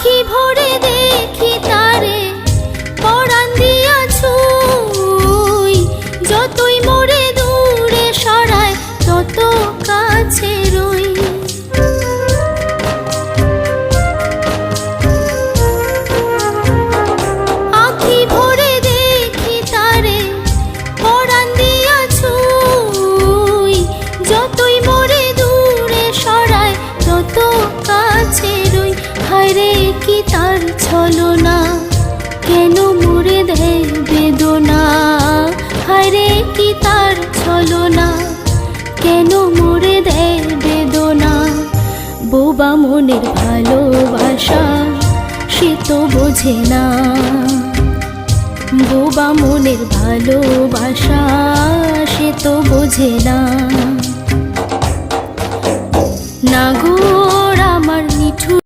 আখি ভরে দেখি তারে পরাণ দিয়া ছুঁই, যতই মোরে দূরে সরায় তত কাছে রই। আখি ভরে দেখি তারে পরাণ দিয়া ছুঁই, যতই মোরে দূরে সরায় তত কাছে রই। হায়রে কি তার ছলনা, কেন মোরে দেয় বেদনা। হায়রে কি তার ছলনা, কেন মোরে দেয় বেদনা। বোবা মনের ভালোবাসা সে তো বোঝে না, বোবা মনের ভালোবাসা সে তো বোঝে না। নাগর আমার নিঠুর